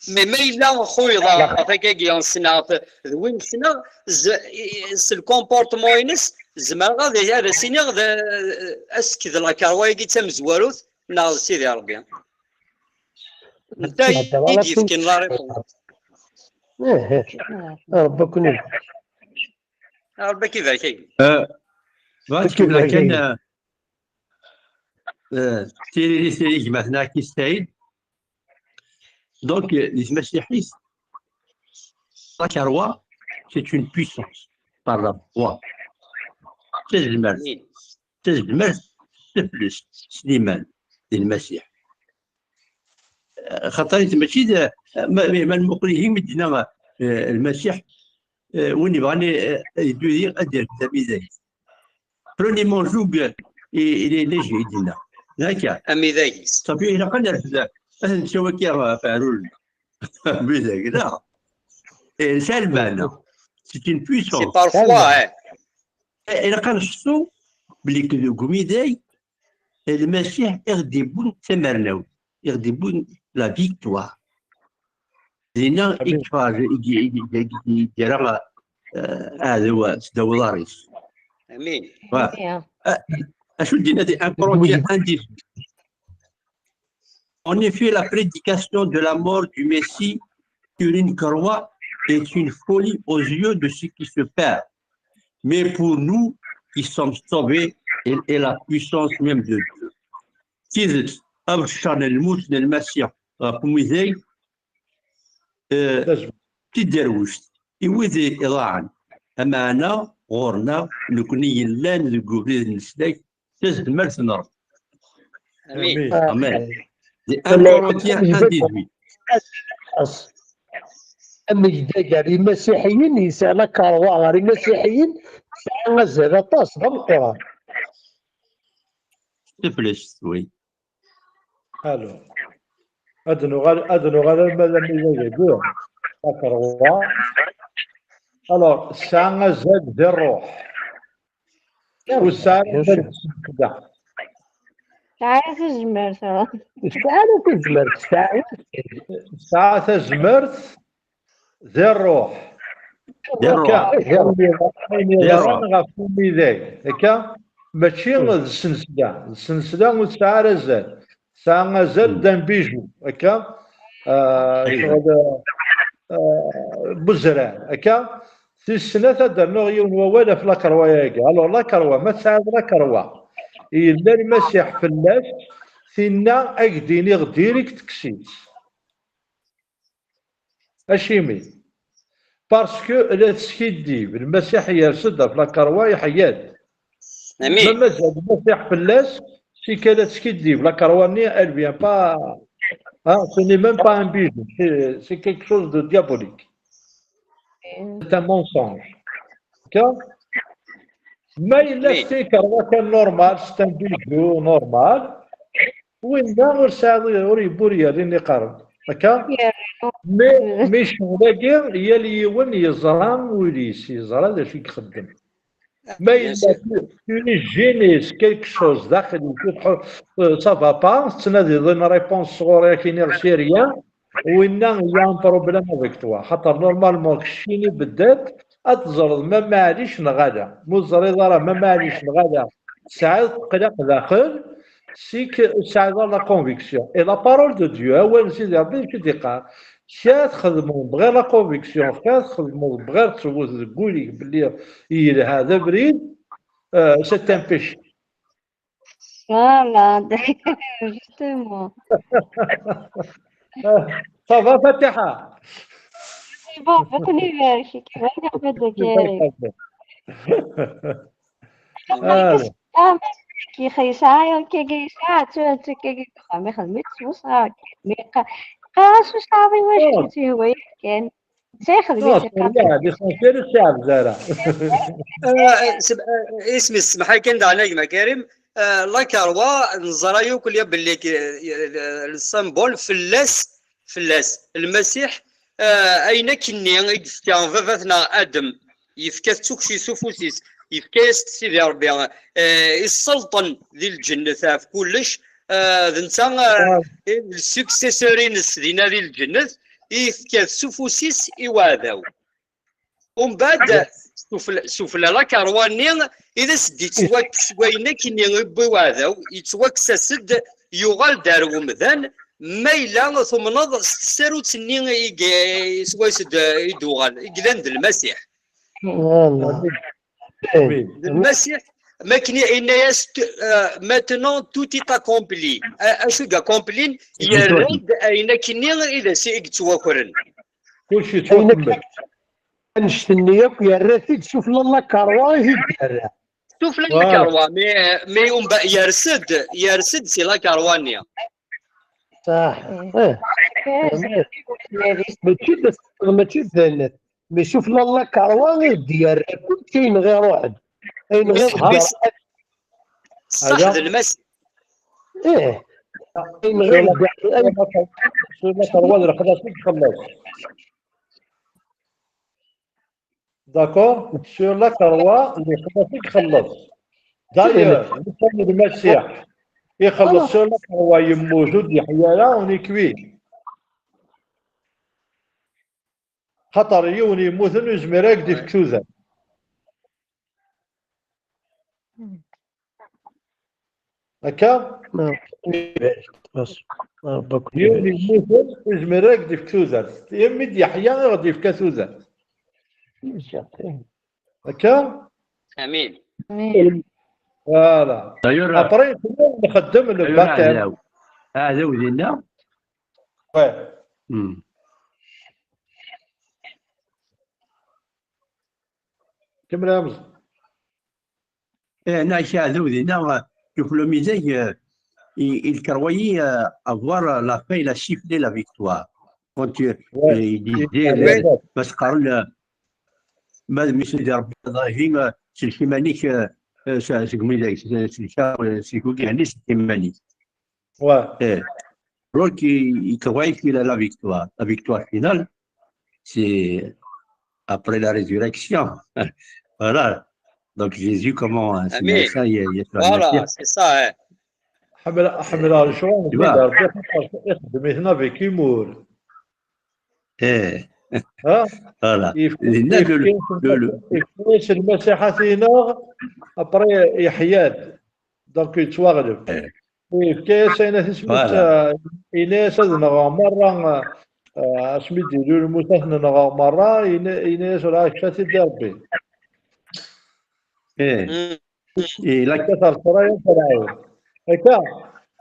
مي الا خويا فكاكي سنه وين سنه الكومبورتمون ينس زعما غادي هذا سيني اسك لا كارواي كي تمزواروث نا سيدي ربي انت يجي فين لا ريبونس ربك ينور ربي كيفاش كان تيري جمعتنا كي سعيد دونك les مسيحيين la carwa c'est une puissance par la voix تجمل تفلس سليمان للمسيح خاطر ماشي ما المقرئين مدينا المسيح وين يبغاني يدير ادير تميزات بروني مونجوب الى ليجي يدينا هكا اميزايس صافي الا قلنا نسوي كي فعلوا ميزاك لا سالمانا سي اون بويسونس سي بارفوا الا كنشوفوا بلي كوميداي المسيح يغدبون تمرناو يغدبون لا فيكتوار زينا اكفاج يدير هذا هو دولاريس امين اشو دينا دي ان بروجي انديف En effet, la prédication de la mort du Messie sur une croix est une folie aux yeux de ceux qui se perdent. Mais pour nous qui sommes sauvés, elle est la puissance même de Dieu. كيزت أبشر الموت للمسيح قميزي تدروش يوزي إضاعا أما أنا غورنا نكوني لان الجوبليز نسلاك تزد مرس نار امين أمان دي أن كورنتيان 1:18 أما إذا المسيحيين يسأل كاروا غير المسيحيين غزالة طاس بالقرآن تفلس وي الو ادنو غير ماذا يجيبوه كاروا الو الساعة غزال ديال الروح والساعة كذا تعرف الجمال ترى تعالوا تزمر الساعة تزمرت ذي الروح غافوني ذاك هكا ماشي السلسلة والساعة رزال الساعة غزال دان بيجو هكا شغل بزران هكا في السنة درنا غيون ووالا في لاكروايا الو لاكروا ما تساعد لاكروا إلا المسيح فلاش فينا أكديني غديريك تكسيت اشيمي باسكو لا تسكيدي المسيح يرسد في لاكاروا يحياد ما امين مازال المسيح فلاس سي كلا تسكيدي في لاكارواني elle vient pas ce n'est même pas un bijou c'est quelque chose de diabolique c'est un mensonge d'accord ما إلا امين ستي كاروا كان نورمال c'est un bijou normal وين غير ساعد وري بوريا اللي قارن هكا مي شغلاكي هي اللي يون يزرى وليس يزرى ذا شي يخدم ما بيان إلا سور اون جينيس كيلك شوز داخل سافا با تنادي ضمن ريبونس صغيره كاين غير ريان وين هي ان بروبليم افيك توا خاطر نورمالمون كشيني بالذات اتزرد ما معليش نغادا مزريضه راه ما معليش نغادا ساعات تقلق داخل سيك ساعات لا كونفيكسيون اي لا بارول دو ديو هو سيدي ربي كي تقال شا تخدموا بغير لا كونفيكسيون شا تخدموا بغير تقولي بلي هذا بريد سي ان بيشي Voilà, justement. صافا فاتحه C'est bon, beaucoup d'hiver, je suis vraiment pas de guerre. هذا كي خيسايا كي جيسا تو كي خامي خدمت سوسا مي قاسو صافي واش كنت هو كان سي خدمت لا ليسونسيال الشعب زارع اسمي اسمح لي كان دعنا يا كريم لاكاروا نزرايو كل باللي السمبول فلاس المسيح اين كني يفكا فافاتنا ادم يفكا توكسي سوفوسيس يفكا سيدي ربي السلطن ذي الجنه في كلش ذنتا السكسيسورين دينا ذي الجنه يفكا سوفوسيس يواذاو ومن بعد شوف لا كارواني اذا سديت وين كني بواذاو يتوكسسد يغال دار ومذان ما إلا ثمنض سارو تسني سويسد يدوغال يقلند المسيح والله المسيح ما كني إن يست ماتنون توتي تا كومبلي أشو كا كومبلين يرد أين كني إذا سيك توكرن كلشي تكمل نشتنيك يا راسي تشوف لالا كاروا يدير شوف لا كاروا مي يرسد سي لا كاروانيا صح ماشي ثالث مي شوف لالا كاروا غير ديال كل كاين غير واحد كاين غير صح المسيح ايه كاين غير شو لا كروان راه خلاص تخلص داكور سور لا كروا اللي خلاص يخلص داير مثلا المسيح يخلص سور لا كروا يموت يحيا لا ونكوي خطر يوني يموت يزمر يقدي في كوزا هكا يوني يموت يزمر يقدي في كوزا يمد يحيا يغدي في كوزا هكا امين فوالا دايور ابري نخدم الباكر هذا ودينا وي كمل يا مزن هنا هذا ودينا شوف لو ميزاج il croyait avoir la fin, il a sifflé la victoire. Quand il disait, parce que ما مثل ربي ظاهرين سلكيمانيك سيكوكي يعني سلكيمانيك Ouais. Donc il croyait qu'il a la victoire finale c'est après la résurrection voilà donc Jésus comment ça il y a voilà c'est ça حمل الشوان يخدم هنا في كيمور ها voilà يفكيش المسيح فينا ابري يحياد دونك يتواغلب يفكيش انا سميت ايناس نغا مره سميت ديالو المسيح نغا مره ايناس راه شاتي دربي لا كثر القرايه هكا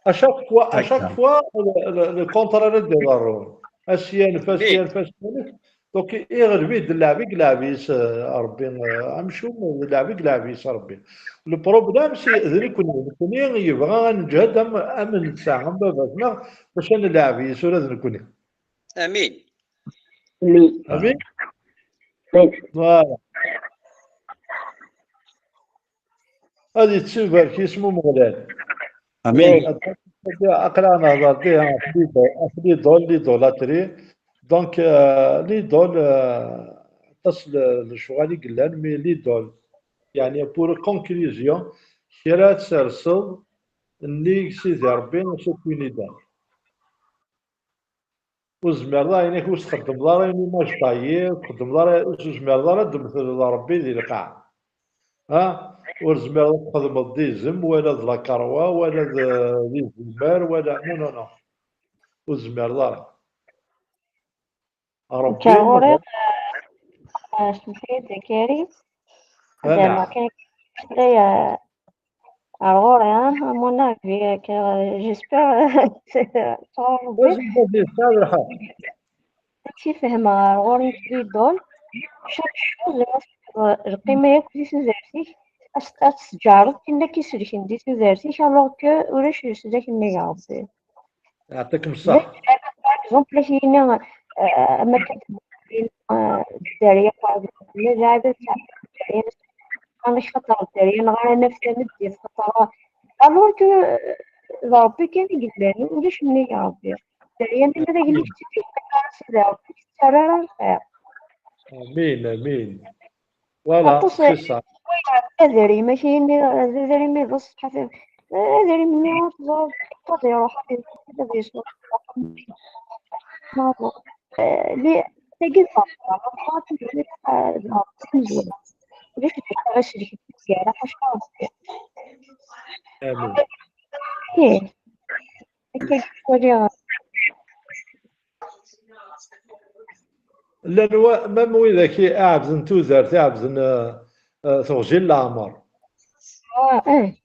اشاك فوا لو كونتراري ديالو اسيان فاسيان فاسيان دونك يغلبي اللعبي كلعبيس ربي امشو اللعبي كلعبيس ربي البروبليم سي ذنكوني يبغى نجهد امن ساعه باباتنا باش نلعبيس ولا ذنكوني امين مين امين مين فوالا هذه تسوبر كي اسمه مغلال امين اقرا نهضر فيها في لي دولاتري دونك لي دول تصل لشغالي قلان مي لي دول يعني بور كونكلوزيون كرا تسرسل اللي سيدي ربي نشوفيني دار وزمر الله ينك واش تخدم دار يعني ماش طايب تخدم دار وزمر دار دمت ربي ذي القاع ها ورزمر تخدم دي زم ولا ذ لاكاروا ولا ذي الزمار ولا نو نو نو وزمر دار ربي كغوري سمحي كريم زعما نعم كاين شوية غوري à mon avis j'espère ربي لازم تدير هذا الحال هادشي فهمها غوري في دول شاك شوز القيمة ياك دي سوزارتيك أتجارب كنا كيسلكن دي سوزارتيك ألوغ كو ولاش يسلك نيا ربي يعطيكم باش الصح اكزومبل كاينة أما كتبين الدارية باغ لاعبة تاع الدارية مش خطر الدارية نغانا نفسها ندي في خطرها ألوغ كو ربي كان يقلاني ولاش نيا ربي الدارية اللي داك اللي كتبين سيدي ربي ترى الخير امين امين فوالا عطوس سي صح أذري ماشي أذري مي بص حسب أذري مني وتزور تضي روح هذا بيسوق ما هو لي تجي فترة ما خاطر ليش ليش تتغش لي كتير حاش قصدي امين إيه كي تقولي لان مام وإذا كي اعبزن توزر تعبزن تغجل العمر إيه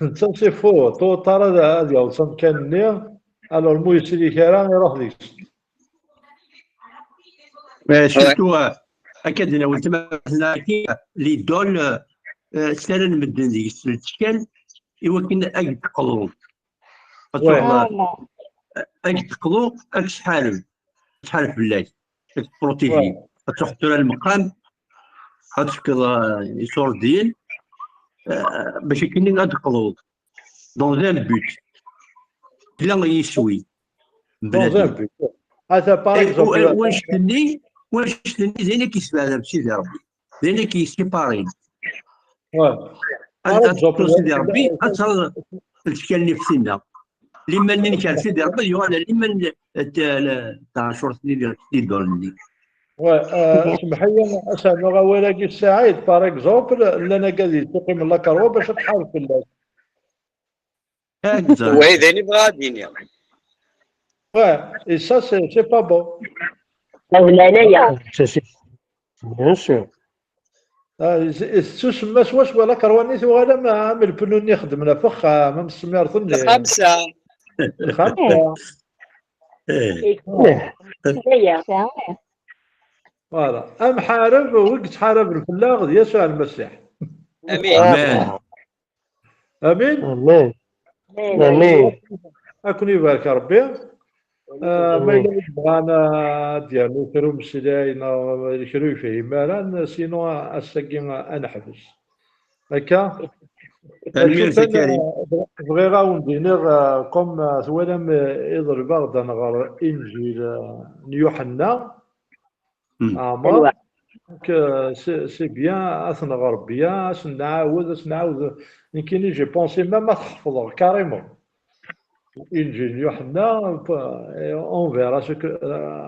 انت سي فو تو ترى هذا يوصل كان نير الو المو يشري كرا يروح ليك سورتو اكاد نقول تما كي لي دول سالا نمدن ديك الاشكال ايوا كنا اك تقلو واه لا اك تقلو اك شحال بالله بروتيجي واه تروح ترى المقام هتفكر يصور ديال باش كاينين هاد القلوب دون ان بوت لا يسوي دون ان بلاتي بوت هذا باغ اكزومبل واش تني زين كيسمع هذا سيدي ربي زين كيسيبارين واه باغ هاد اكزومبل سيدي ربي هاد الاشكال اللي في سنة لما اللي كان سيدي ربي يوانا لما تاع شرطني اللي دور مني واه اسمح لي اسامه غوالاكي السعيد باغ اكزومبل لنا قاعد تقيم الله كروه باش تحارب في الله هكذا واذا نبغى دينيا واه اي سا سي با بون أولانية بيان سور تسمى واش ولا كروانيت ولا ما عامل بنوني خدمنا فخا ما مسمير ثني الخمسة الخمسه هي فوالا ام حارب وقت حارب الفلاغ ديال يسوع المسيح امين امان امين امين امين اكون يبارك ربي ما الا بغانا ديالو كرو مسلاينا كرو يفهم سينو اساكي نحبس هكا المير شوف زكريا انا بغي غاوندي نغ كوم ثوالم يضرب غدا نغر انجيل يوحنا عمر سي بيان اثنا غربيا نعاود يمكن جي بونسي ما تحفظه كاريمون انجيل يوحنا اون فيرا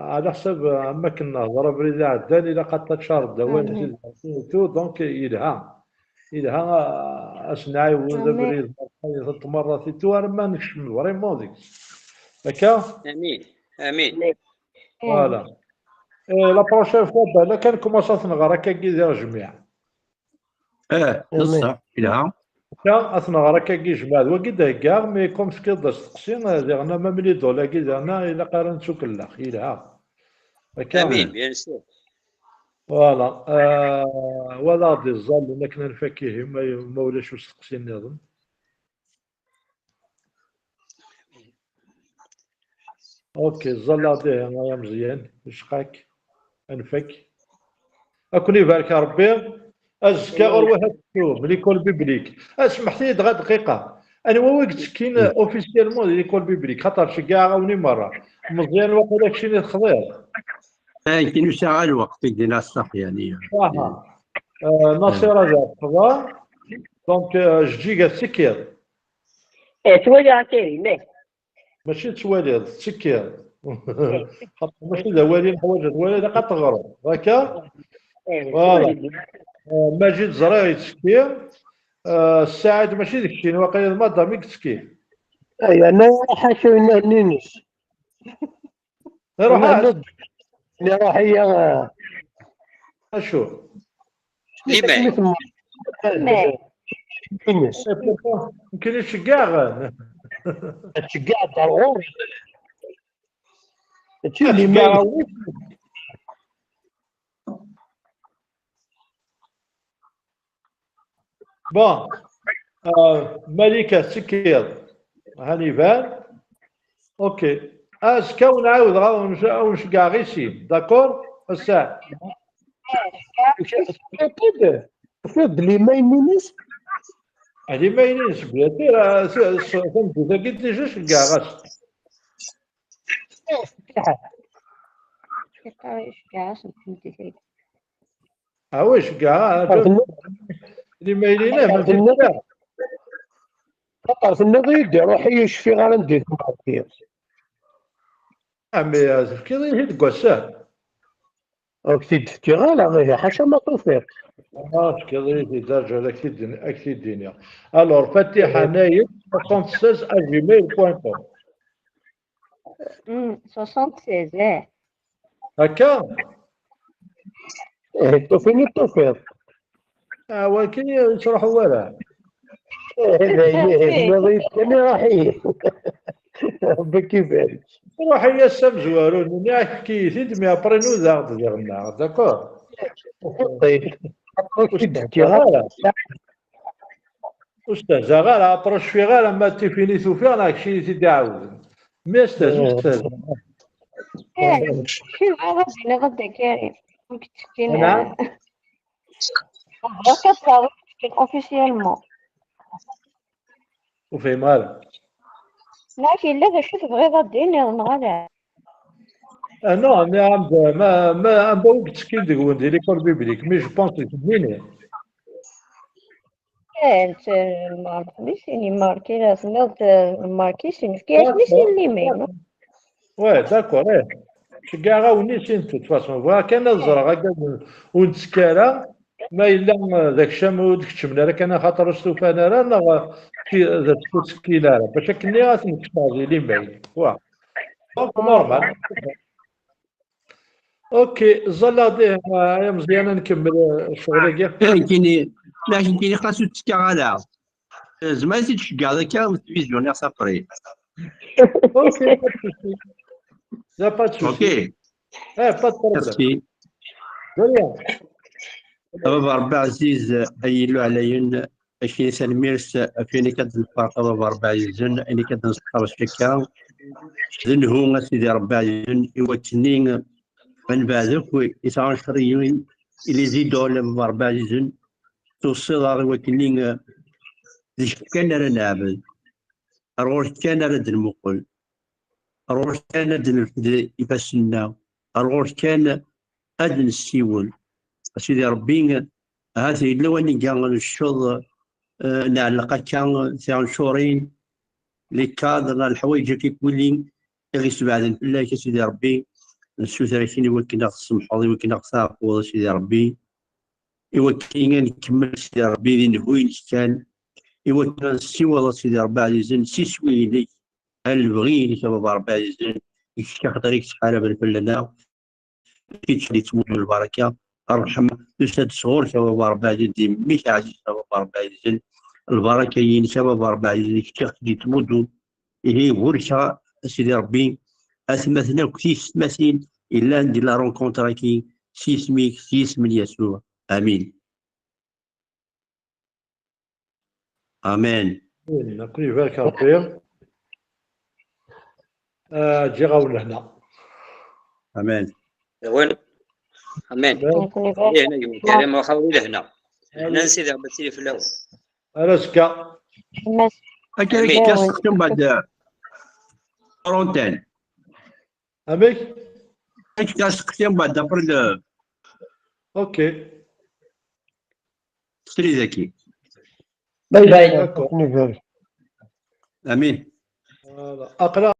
على حسب ما كنا نهضر بريد عدان الى قد تشار الدوام دونك إلها أسنعي وذبريد مرة توار ما نكشم فريمون ديك هكا امين امين فوالا لا بروشين فوا بالا كان كومونسات نغرا هكا كي داير الجميع بصح إلها كا اثنا غراكا كي جماد وكيد هكا مي كوم سكيد تقسيم زعنا ما ملي دولا كي زعنا الى قارن سوكلا يلها هكا امين بيان سور. فوالا ولا دي الظل اللي كنا نفكيه ما ولاش واش تقسي النظام. اوكي الظل ديه يا مزيان وشقاك انفك اكون يبارك ربي ازكى اور واحد ليكول بيبليك. اسمح لي دقيقه انا وقت كاين اوفيسيالمون ليكول بيبليك خاطر شي كاع عاوني مره مزيان واقيلا داكشي اللي تخضير كاين ساعه الوقت ديال الصح يعني. اها ناصره جا خضا دونك جيجا تسكير تولي عتيري ماشي. ماشي توالي تسكير خاطر ماشي دوالي حوايج دوالي قطغرو هكا فوالا. ماجد زراعي تسكير الساعد ماشي داكشي واقيلا الماده ميك تسكير اي انا حاشا نينيس روح راح هي اشو لما نينيس يمكن يشجع تشجع ضروري تشوف لي ما بون ملكة سكير هانيفال اوكي اسكا ونعاود ونشجع غير سيم داكور الساعة شوف لي ما ينينيس هذه ما ينينش بلاتي راه فهمتي قلت لي جوج شجع غاس واش كاع اللي ما يليناه ما فهمتش خطر في النضيد روح يشفي غير ندير عمي كي يجي تقساه اكيد تفكير غير حاشا ما توفيق كي يجي درجة اكيد الدنيا الور فاتحة نايم 76@gmail.com 76 هكا توفيني التوفيق ولكن يشرحوا ولا النضيد كان راح ربك يبارك روح هي السم زوارون ياك كي يزيد مي ابري نو زاد ديالنا داكور طيب استاذ غير ابروش في غير اما تيفيني توفيق راك شي سيدي عاود مي استاذ شوف غدا كريم كنت تسكين نعم كتعرف تسكين اوفيسيالمون وفي مال ماشي لا شو تبغي غادي نغادي نو ما ام بوك تسكين ديك ليكول بيبليك مي جو بونس تبنيني انت ماركي ماركي راسنا ماركي سينفكياش ماشي اللي مينو وي داكور كاع غاوني سينتو تفاصون فوالا كان الزرع هكا ونتسكارا ما الا ذاك الشام وديك التمنه كان خاطر استوفان راه كي ذات تسكيلا باش كني غاتنكشاجي لي بعيد واه دونك نورمال اوكي الزلا ديه يا مزيان نكمل الشغل كاع كاين خاصو تسكا غالا زعما تشجع ذاك التلفزيون صافري اوكي لا با تسوسي اوكي با بروبليم بابا ربي عزيز ايلو عليا اشي سنميرس فيني كتنفرق بابا ربي عزيز اني كتنسقر شكا ذنهو سيدي ربي عزيز يوتني من بعدك ويسعون شريين اللي زيدوا بابا ربي عزيز توصل وكني كان راه نعبد روح كان راه المقل روح كان يفسنا روح كان ادن السيول سيدي ربي هذه لو اني كان الشغل نعلق كان ثان شهرين لي كادر الحوايج كيكولين غير سبعه بالله سيدي ربي السوسه شنو وكنا السمحوضي وكنا صافو سيدي ربي يوكلنا نكمل سيدي ربي نهوين كان يوكلنا السيوة سيدي ربي عزيزين سيسوي لي هل بغيني بابا ربي عزيزين يشتاق طريق شحال بالفلنا كيتشري تموت بالبركه الرحمه أستاذ صغور بابا ربي عزيزين مش عزيز بابا ربي عزيزين البركه ين شباب 4 شيخ دي تمدو إلي ورشا سيدي ربي أثمثنا كتيس تماثيل إلا ندير لا رونكونتر كي سيسميك سيسم يسوع آمين آمين نقول يبارك ربي. جي غاول هنا. آمين وين امين يكون يبارك هنا يوم كريم وخاوي لهنا هنا نسيت عبتي في الاول راسكا الناس أكيد آمين. كاستم بعد فرونتين اميك. كاستم بعد أبرد اوكي. سري ذكي باي باي داكور. يكون يبارك. آمين اقرا